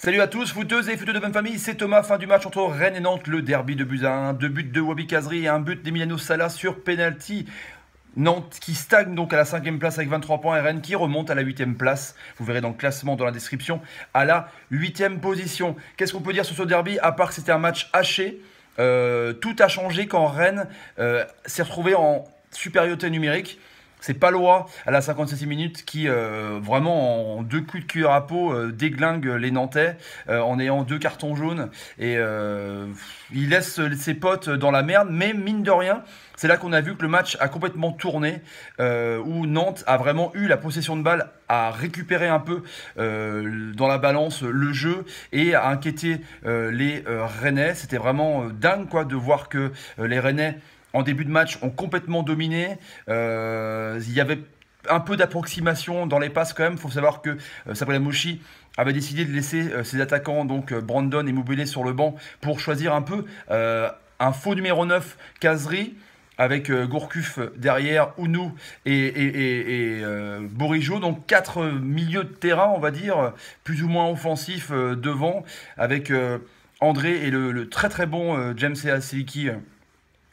Salut à tous, footeuses et footeux de bonne famille, c'est Thomas, fin du match entre Rennes et Nantes, le derby de buts à 1, 2 buts de Wabi Kazri et un but d'Emiliano Sala sur penalty. Nantes qui stagne donc à la 5e place avec 23 points et Rennes qui remonte à la 8e place. Vous verrez dans le classement dans la description à la 8e position. Qu'est-ce qu'on peut dire sur ce derby à part que c'était un match haché. Tout a changé quand Rennes s'est retrouvé en supériorité numérique. C'est Palois à la 57e minute qui, vraiment en deux coups de cuir à peau, déglingue les Nantais en ayant deux cartons jaunes. Et il laisse ses potes dans la merde. Mais mine de rien, c'est là qu'on a vu que le match a complètement tourné. Où Nantes a vraiment eu la possession de balle, a récupéré un peu dans la balance le jeu et a inquiété les Rennais. C'était vraiment dingue quoi, de voir que les Rennais en début de match, ont complètement dominé. Il y avait un peu d'approximation dans les passes quand même. Il faut savoir que Sabri Lamouchi avait décidé de laisser ses attaquants, donc Brandon et Moubélé, sur le banc pour choisir un peu un faux numéro 9, Kazri, avec Gourcuff derrière, Ounou et Bourigeaud. Donc quatre milieux de terrain, on va dire, plus ou moins offensifs devant, avec André et le très très bon James Seliki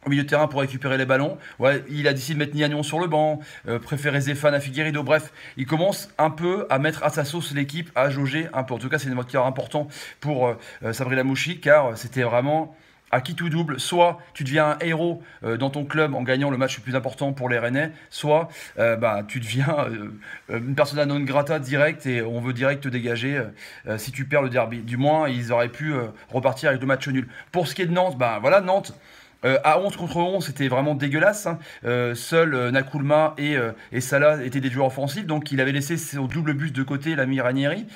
au milieu de terrain pour récupérer les ballons. Ouais, il a décidé de mettre Niagnon sur le banc, préférer Zéphane à Figueiredo. Bref, il commence un peu à mettre à sa sauce l'équipe, à jauger un peu. En tout cas, c'est un moteur important pour Sabri Lamouchi, car c'était vraiment à qui tout double. Soit tu deviens un héros dans ton club en gagnant le match le plus important pour les Rennais, soit tu deviens une persona non grata direct et on veut direct te dégager si tu perds le derby. Du moins, ils auraient pu repartir avec deux matchs nuls. Pour ce qui est de Nantes, voilà, Nantes, à 11 contre 11, c'était vraiment dégueulasse. Hein. Seul Nakoulma et Salah étaient des joueurs offensifs, donc il avait laissé son double but de côté, l'ami Ranieri.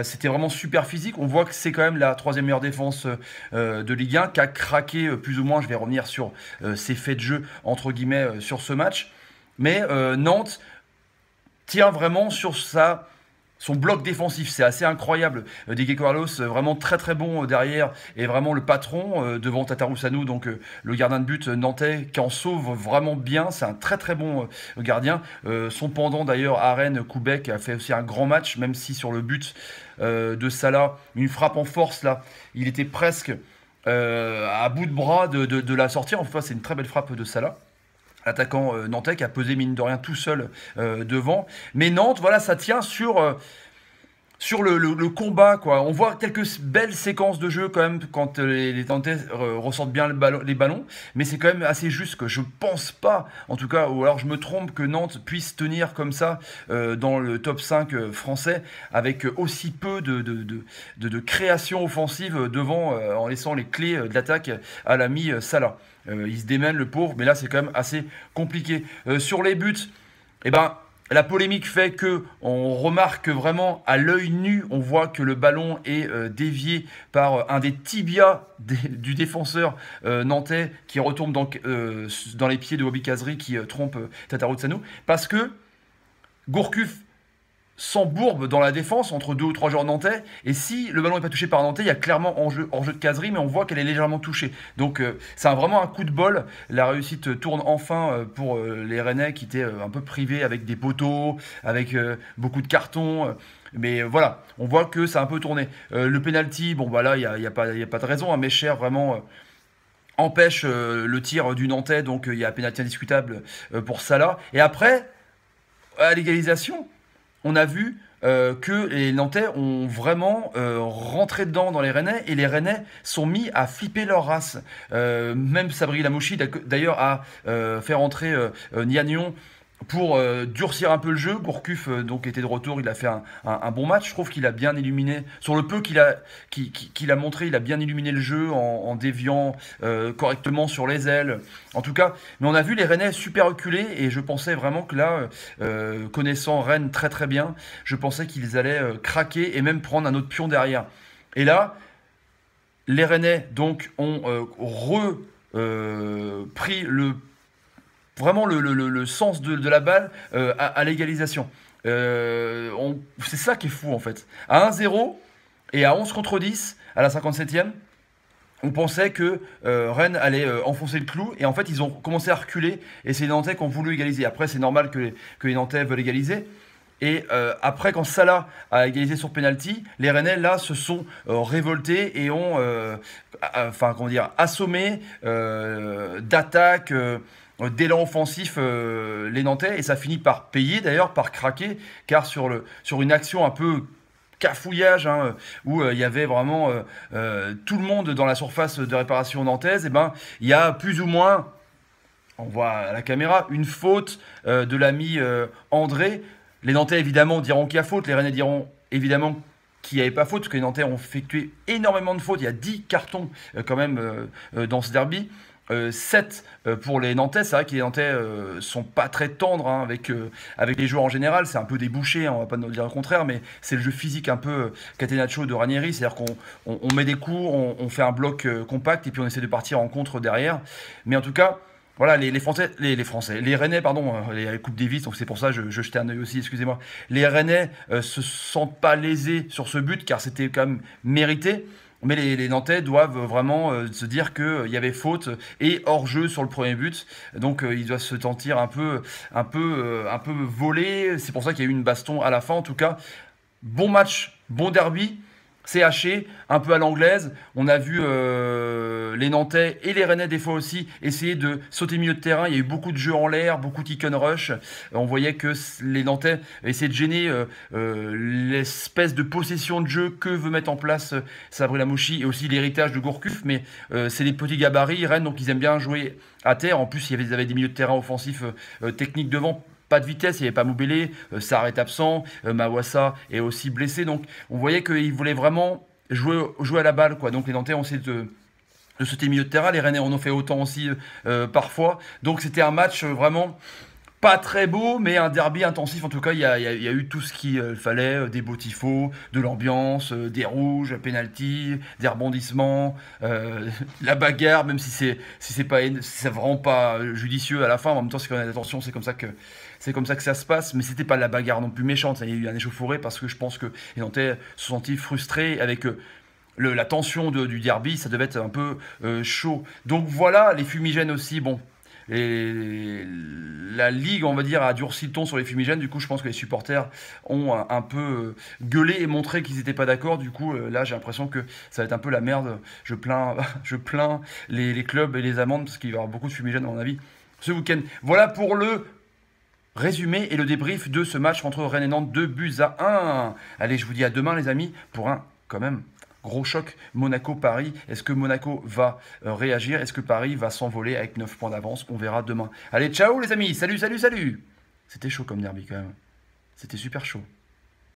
C'était vraiment super physique. On voit que c'est quand même la troisième meilleure défense de Ligue 1, qui a craqué plus ou moins. Je vais revenir sur ses faits de jeu, entre guillemets, sur ce match. Mais Nantes tient vraiment sur son bloc défensif. C'est assez incroyable. Diego Carlos, vraiment très très bon derrière, et vraiment le patron devant Tatarusanu, donc le gardien de but nantais, qui en sauve vraiment bien. C'est un très très bon gardien. Son pendant d'ailleurs à Rennes, Koubek, a fait aussi un grand match, même si sur le but de Salah, une frappe en force là, il était presque à bout de bras de la sortir. Enfin, c'est une très belle frappe de Salah, attaquant nantais, qui a pesé mine de rien tout seul devant. Mais Nantes, voilà, ça tient sur le combat, quoi. On voit quelques belles séquences de jeu quand même quand les Nantais ressortent bien les ballons, mais c'est quand même assez juste que je pense pas, en tout cas, ou alors je me trompe, que Nantes puisse tenir comme ça dans le top 5 français avec aussi peu de création offensive devant, en laissant les clés de l'attaque à l'ami Salah. Il se démène le pauvre, mais là c'est quand même assez compliqué. Sur les buts, eh ben, la polémique fait que on remarque vraiment à l'œil nu, on voit que le ballon est dévié par un des tibias du défenseur nantais, qui retombe dans les pieds de Wabi Kazri, qui trompe Tatarusanu, parce que Gourcuff s'embourbe dans la défense entre deux ou trois joueurs nantais, et si le ballon n'est pas touché par un nantais, il y a clairement hors-jeu de Kazri, mais on voit qu'elle est légèrement touchée. Donc c'est vraiment un coup de bol. La réussite tourne enfin pour les Rennais, qui étaient un peu privés avec des poteaux, avec beaucoup de cartons. Mais voilà, on voit que ça a un peu tourné. Le penalty, bon bah là, il n'y a pas de raison. Hein, Mecher vraiment empêche le tir du Nantais, donc il y a penalty indiscutable pour Salah. Et après, à l'égalisation, on a vu que les Nantais ont vraiment rentré dedans dans les Rennais, et les Rennais sont mis à flipper leur race. Même Sabri Lamouchi d'ailleurs a fait rentrer Niagnon pour durcir un peu le jeu. Gourcuff donc était de retour, il a fait un bon match. Je trouve qu'il a bien illuminé, sur le peu qu'il a montré, il a bien illuminé le jeu en déviant correctement sur les ailes. En tout cas, mais on a vu les Rennais super reculés, et je pensais vraiment que là, connaissant Rennes très très bien, je pensais qu'ils allaient craquer et même prendre un autre pion derrière. Et là, les Rennais donc ont repris vraiment le sens de la balle à l'égalisation. C'est ça qui est fou en fait. À 1-0 et à 11 contre 10 à la 57e, on pensait que Rennes allait enfoncer le clou, et en fait ils ont commencé à reculer, et c'est les Nantais qui ont voulu égaliser. Après c'est normal que les Nantais veulent égaliser, Et après, quand Salah a égalisé sur penalty, les Rennais là se sont révoltés et ont, enfin comment dire, assommé d'attaque. D'élan offensif les Nantais et ça finit par payer d'ailleurs, par craquer car sur une action un peu cafouillage hein, où il y avait vraiment tout le monde dans la surface de réparation nantaise, et ben il y a plus ou moins, on voit à la caméra, une faute de l'ami André. Les Nantais évidemment diront qu'il y a faute, les Rennais diront évidemment qu'il n'y avait pas faute, parce que les Nantais ont effectué énormément de fautes, il y a 10 cartons quand même dans ce derby. 7 pour les Nantais. C'est vrai que les Nantais sont pas très tendres hein, avec les joueurs en général. C'est un peu des bouchers, hein, on va pas nous dire le contraire, mais c'est le jeu physique un peu catenaccio de Ranieri. C'est-à-dire qu'on met des coups, on fait un bloc compact et puis on essaie de partir en contre derrière. Mais en tout cas, voilà, les Rennais, pardon, les Coupes Davis, donc c'est pour ça que je jetais un œil aussi, excusez-moi. Les Rennais se sentent pas lésés sur ce but car c'était quand même mérité. Mais les Nantais doivent vraiment se dire qu'il y avait faute et hors-jeu sur le premier but. Donc ils doivent se sentir un peu volés. C'est pour ça qu'il y a eu une baston à la fin. En tout cas, bon match, bon derby. C'est haché, un peu à l'anglaise. On a vu les Nantais et les Rennais des fois aussi essayer de sauter milieu de terrain. Il y a eu beaucoup de jeux en l'air, beaucoup de kick and rush. On voyait que les Nantais essayaient de gêner l'espèce de possession de jeu que veut mettre en place Sabri Lamouchi et aussi l'héritage de Gourcuff. Mais c'est des petits gabarits, Rennes, donc ils aiment bien jouer à terre. En plus, ils avaient des milieux de terrain offensifs techniques devant. Pas de vitesse, il n'y avait pas Moubélé, Sarr est absent, Mawassa est aussi blessé. Donc on voyait qu'ils voulaient vraiment jouer à la balle, quoi. Donc les Nantais ont essayé de sauter milieu de terrain, les Rennais en ont fait autant aussi parfois. Donc c'était un match vraiment pas très beau, mais un derby intensif. En tout cas, il y a eu tout ce qu'il fallait, des beaux tifos, de l'ambiance, des rouges, penalty, des rebondissements, la bagarre, même si c'est vraiment pas judicieux à la fin. En même temps, c'est quand même attention, c'est comme ça que ça se passe, mais c'était pas la bagarre non plus méchante. Il y a eu un échauffouré parce que je pense que les Nantais se sont sentis frustrés avec la tension du derby, ça devait être un peu chaud. Donc voilà, les fumigènes aussi, bon. La Ligue, on va dire, a durci le ton sur les fumigènes. Du coup, je pense que les supporters ont un peu gueulé et montré qu'ils n'étaient pas d'accord. Du coup, là, j'ai l'impression que ça va être un peu la merde. Je plains, je plains les clubs et les amendes parce qu'il va y avoir beaucoup de fumigènes, à mon avis, ce week-end. Voilà pour le résumé et le débrief de ce match entre Rennes et Nantes, 2-1. Allez, je vous dis à demain, les amis, pour un, quand même, gros choc, Monaco-Paris. Est-ce que Monaco va réagir? Est-ce que Paris va s'envoler avec 9 points d'avance? On verra demain. Allez, ciao les amis. Salut, salut, salut. C'était chaud comme derby quand même. C'était super chaud.